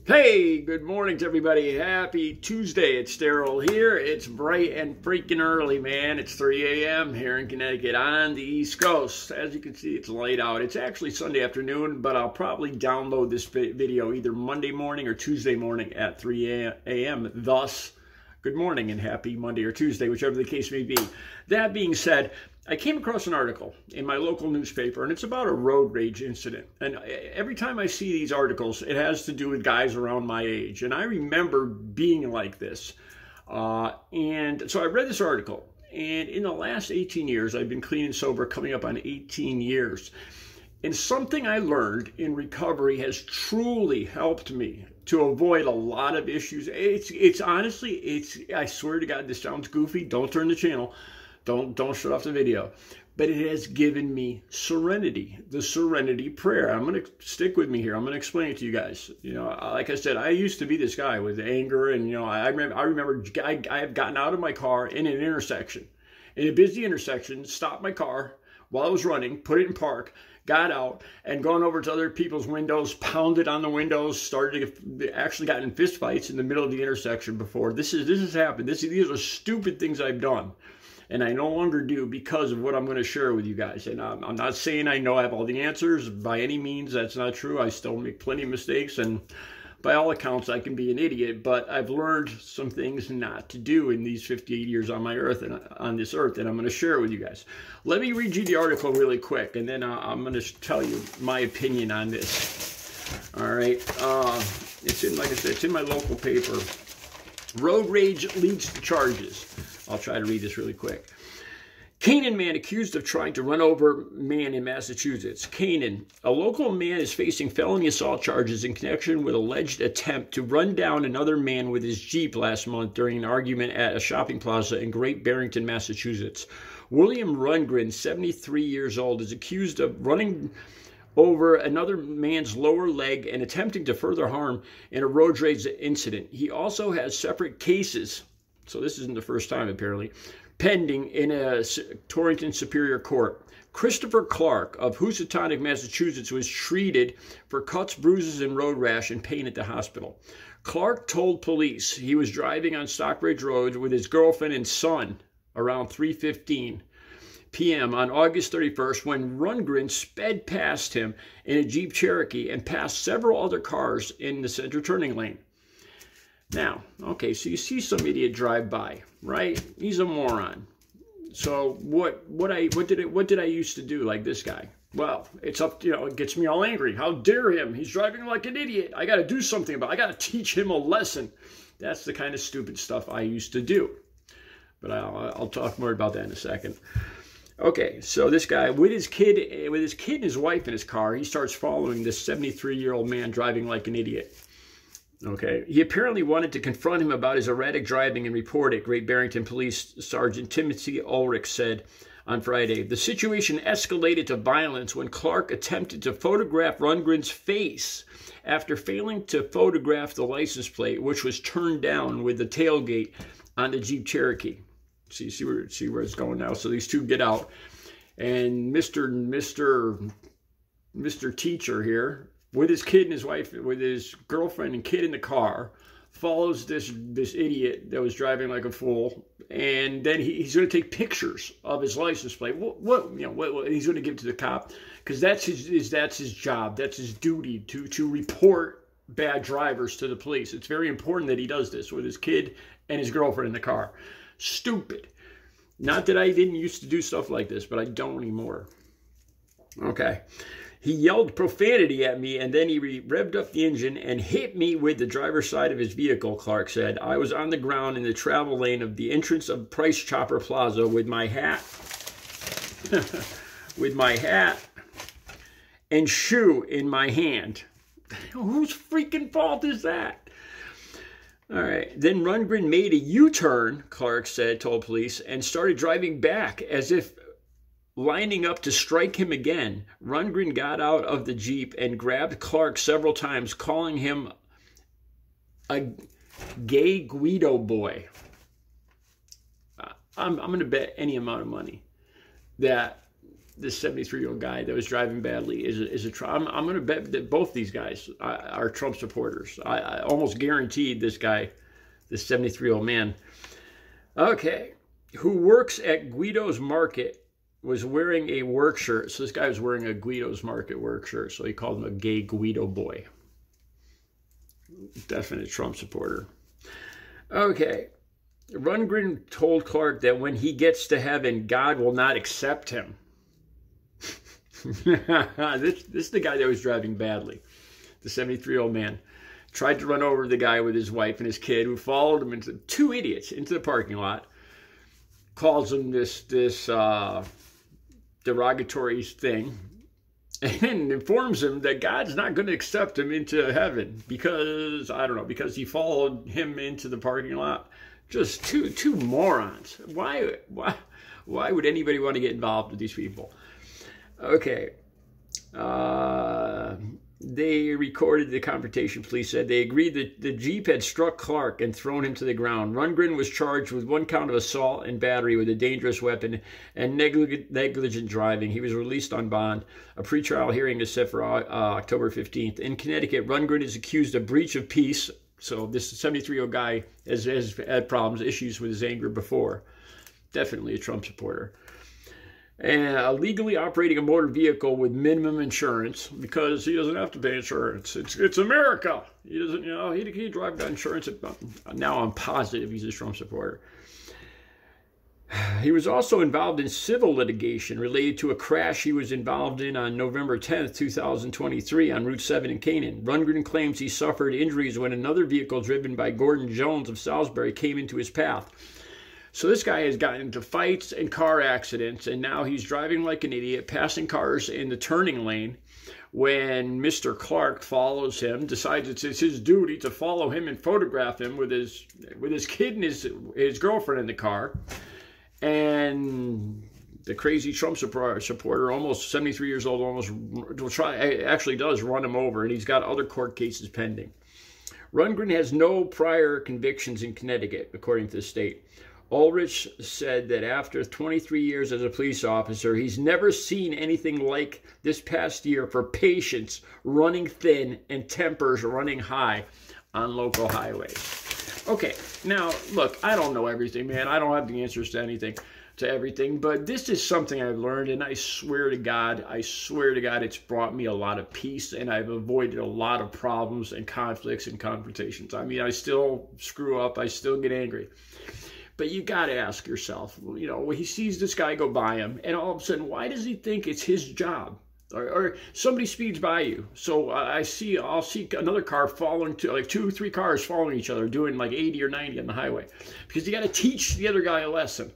Hey, good morning to everybody. Happy Tuesday. It's Daryl here. It's bright and freaking early, man. It's 3 a.m. here in Connecticut on the East Coast. As you can see, it's light out. It's actually Sunday afternoon, but I'll probably download this video either Monday morning or Tuesday morning at 3 a.m. Thus, good morning and happy Monday or Tuesday, whichever the case may be. That being said, I came across an article in my local newspaper, and it's about a road rage incident. And every time I see these articles, it has to do with guys around my age. And I remember being like this. And so I read this article. And in the last 18 years, I've been clean and sober, coming up on 18 years. And something I learned in recovery has truly helped me to avoid a lot of issues. It's honestly, I swear to God, this sounds goofy. Don't turn the channel. Don't shut off the video. But it has given me serenity, the serenity prayer. I'm going to stick with me here. I'm going to explain it to you guys. You know, like I said, I used to be this guy with anger. And, you know, I remember I have gotten out of my car in an intersection, in a busy intersection, stopped my car while I was running, put it in park, got out, and gone over to other people's windows, pounded on the windows, actually got in fist fights in the middle of the intersection before. This has happened. These are stupid things I've done. And I no longer do because of what I'm going to share with you guys. And I'm not saying I know I have all the answers. By any means, that's not true. I still make plenty of mistakes. And by all accounts, I can be an idiot. But I've learned some things not to do in these 58 years on this earth. And I'm going to share it with you guys. Let me read you the article really quick. And then I'm going to tell you my opinion on this. All right. It's in, like I said, it's in my local paper. Road rage leads to charges. I'll try to read this really quick. Canaan man accused of trying to run over man in Massachusetts. Canaan, a local man, is facing felony assault charges in connection with alleged attempt to run down another man with his Jeep last month during an argument at a shopping plaza in Great Barrington, Massachusetts. William Rundgren, 73 years old, is accused of running over another man's lower leg and attempting to further harm in a road rage incident. He also has separate cases, so this isn't the first time apparently, pending in a Torrington Superior Court. Christopher Clark of Housatonic, Massachusetts, was treated for cuts, bruises, and road rash and pain at the hospital. Clark told police he was driving on Stockbridge Road with his girlfriend and son around 3:15 p.m. on August 31st when Rundgren sped past him in a Jeep Cherokee and passed several other cars in the center turning lane. Now, okay, so you see some idiot drive by, right? He's a moron. So what did I used to do like this guy? Well, it's up, you know, it gets me all angry. How dare him? He's driving like an idiot. I got to do something about it. I got to teach him a lesson. That's the kind of stupid stuff I used to do. But I'll talk more about that in a second. Okay, so this guy, with his kid and his wife in his car, he starts following this 73-year-old man driving like an idiot. Okay, he apparently wanted to confront him about his erratic driving and report it, Great Barrington Police Sergeant Timothy Ulrich said on Friday. The situation escalated to violence when Clark attempted to photograph Rundgren's face after failing to photograph the license plate, which was turned down with the tailgate on the Jeep Cherokee. See where it's going now. So these two get out, and Mr. Teacher here, with his kid and his wife, with his girlfriend and kid in the car, follows this idiot that was driving like a fool, and then he's going to take pictures of his license plate. What he's going to give to the cop, because that's his job, that's his duty to report bad drivers to the police. It's very important that he does this with his kid and his girlfriend in the car. Stupid. Not that I didn't used to do stuff like this, but I don't anymore. Okay. He yelled profanity at me, and then he revved up the engine and hit me with the driver's side of his vehicle, Clark said. I was on the ground in the travel lane of the entrance of Price Chopper Plaza with my hat and shoe in my hand. Whose freaking fault is that? All right. Then Rundgren made a U-turn, Clark told police, and started driving back as if lining up to strike him again. Rundgren got out of the Jeep and grabbed Clark several times, calling him a gay Guido boy. I'm going to bet any amount of money that this 73-year-old guy that was driving badly is a Trump. I'm going to bet that both these guys are Trump supporters. I almost guaranteed this guy, this 73-year-old man. Okay, who works at Guido's Market, was wearing a work shirt. So this guy was wearing a Guido's Market work shirt. So he called him a gay Guido boy. Definite Trump supporter. Okay. Rundgren told Clark that when he gets to heaven, God will not accept him. This is the guy that was driving badly. The 73-year-old man tried to run over the guy with his wife and his kid, who followed him into two idiots into the parking lot. Calls him this derogatory thing, and informs him that God's not going to accept him into heaven because, I don't know, because he followed him into the parking lot. Just two morons. Why would anybody want to get involved with these people? Okay. They recorded the confrontation. Police said they agreed that the Jeep had struck Clark and thrown him to the ground. Rundgren was charged with 1 count of assault and battery with a dangerous weapon and negligent driving. He was released on bond. A pretrial hearing is set for October 15th. In Connecticut, Rundgren is accused of breach of peace. So this 73-year-old guy has had problems, issues with his anger before. Definitely a Trump supporter. And illegally operating a motor vehicle with minimum insurance because he doesn't have to pay insurance. It's America. He doesn't, he drive down insurance. Now I'm positive he's a Trump supporter. He was also involved in civil litigation related to a crash he was involved in on November 10th, 2023 on Route 7 in Canaan. Rundgren claims he suffered injuries when another vehicle driven by Gordon Jones of Salisbury came into his path. So this guy has gotten into fights and car accidents, and now he's driving like an idiot, passing cars in the turning lane when Mr. Clark follows him, decides it's his duty to follow him and photograph him with his kid and his girlfriend in the car. And the crazy Trump supporter, almost 73 years old, actually does run him over, and he's got other court cases pending. Rundgren has no prior convictions in Connecticut, according to the state. Ulrich said that after 23 years as a police officer, he's never seen anything like this past year for patience running thin and tempers running high on local highways. Okay, now, look, I don't know everything, man. I don't have the answers to everything, but this is something I've learned, and I swear to God, it's brought me a lot of peace, and I've avoided a lot of problems and conflicts and confrontations. I mean, I still screw up. I still get angry. But you got to ask yourself, when he sees this guy go by him, and all of a sudden, why does he think it's his job? Or somebody speeds by you. So I'll see another car following, like 2 or 3 cars following each other, doing like 80 or 90 on the highway. Because you got to teach the other guy a lesson.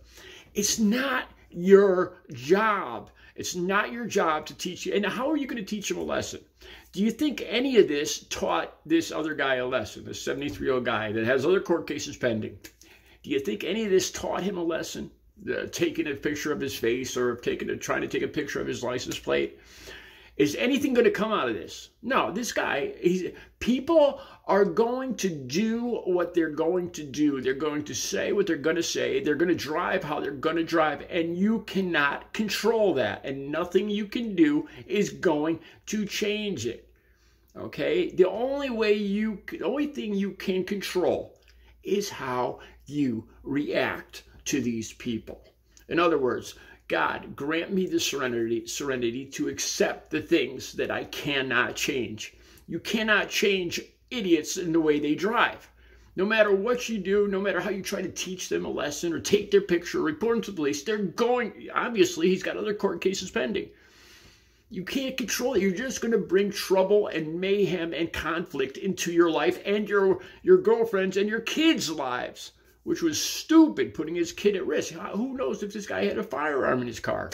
It's not your job. It's not your job to teach you. And how are you going to teach him a lesson? Do you think any of this taught this other guy a lesson, this 73-year-old guy that has other court cases pending? Do you think any of this taught him a lesson? Taking a picture of his face or trying to take a picture of his license plate? Is anything going to come out of this? No, this guy, people are going to do what they're going to do. They're going to say what they're going to say. They're going to drive how they're going to drive, and you cannot control that, and nothing you can do is going to change it. Okay? The only thing you can control is how you react to these people. In other words, God, grant me the serenity to accept the things that I cannot change. You cannot change idiots in the way they drive. No matter what you do, no matter how you try to teach them a lesson or take their picture, report them to the police, obviously he's got other court cases pending. You can't control it. You're just going to bring trouble and mayhem and conflict into your life and your girlfriend's and your kids' lives, which was stupid, putting his kid at risk. Who knows if this guy had a firearm in his car?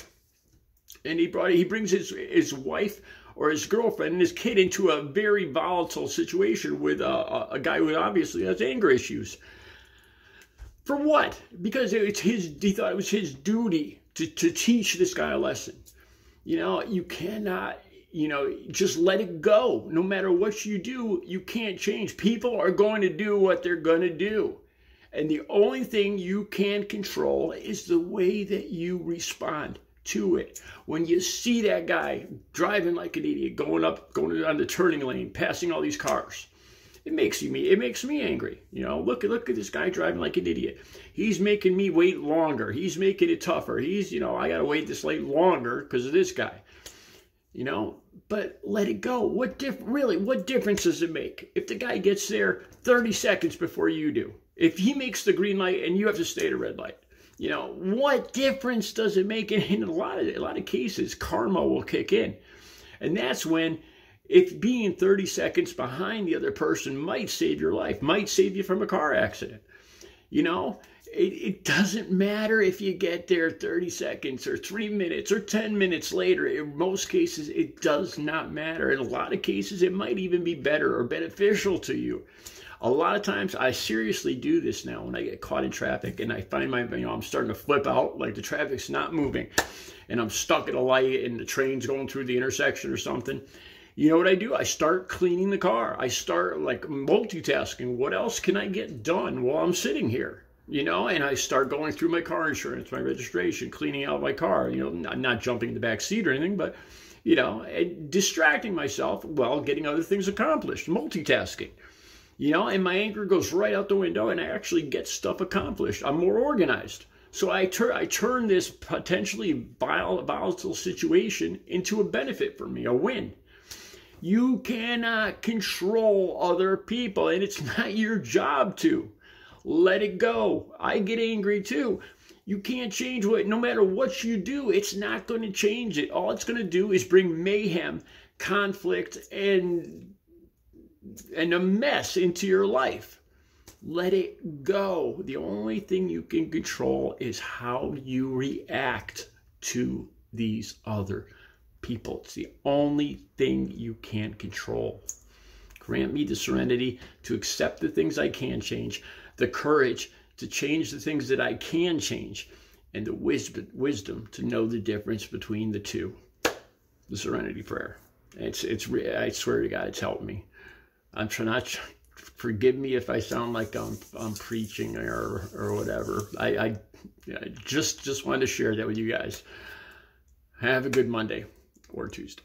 And he brings his wife or his girlfriend and his kid into a very volatile situation with a guy who obviously has anger issues. For what? Because he thought it was his duty to teach this guy a lesson. You cannot, just let it go. No matter what you do, you can't change. People are going to do what they're going to do. And the only thing you can control is the way that you respond to it. When you see that guy driving like an idiot, going on the turning lane, passing all these cars, it makes me angry. You know, look at this guy driving like an idiot. He's making me wait longer. He's making it tougher. You know, I got to wait this late longer because of this guy. You know, but let it go. What difference does it make if the guy gets there 30 seconds before you do? If he makes the green light and you have to stay at a red light, you know, what difference does it make? And in a lot of cases, karma will kick in. And that's when, if being 30 seconds behind the other person might save your life, might save you from a car accident. You know, it doesn't matter if you get there 30 seconds or 3 minutes or 10 minutes later. In most cases, it does not matter. In a lot of cases, it might even be better or beneficial to you. A lot of times, I seriously do this now when I get caught in traffic and I find I'm starting to flip out, like the traffic's not moving and I'm stuck at a light and the train's going through the intersection or something. You know what I do? I start cleaning the car. I start like multitasking. What else can I get done while I'm sitting here? You know, and I start going through my car insurance, my registration, cleaning out my car. You know, I'm not jumping in the back seat or anything, but, you know, distracting myself while getting other things accomplished, multitasking. You know, and my anger goes right out the window and I actually get stuff accomplished. I'm more organized. So I turn this potentially volatile situation into a benefit for me, a win. You cannot control other people, and it's not your job to. Let it go. I get angry too. You can't change no matter what you do, it's not going to change it. All it's going to do is bring mayhem, conflict, and a mess into your life. Let it go. The only thing you can control is how you react to these other people. It's the only thing you can control. Grant me the serenity to accept the things I can change, the courage to change the things that I can change, and the wisdom to know the difference between the two. The serenity prayer. I swear to God, it's helped me. I'm trying not. Forgive me if I sound like I'm preaching or whatever. I just wanted to share that with you guys. Have a good Monday or Tuesday.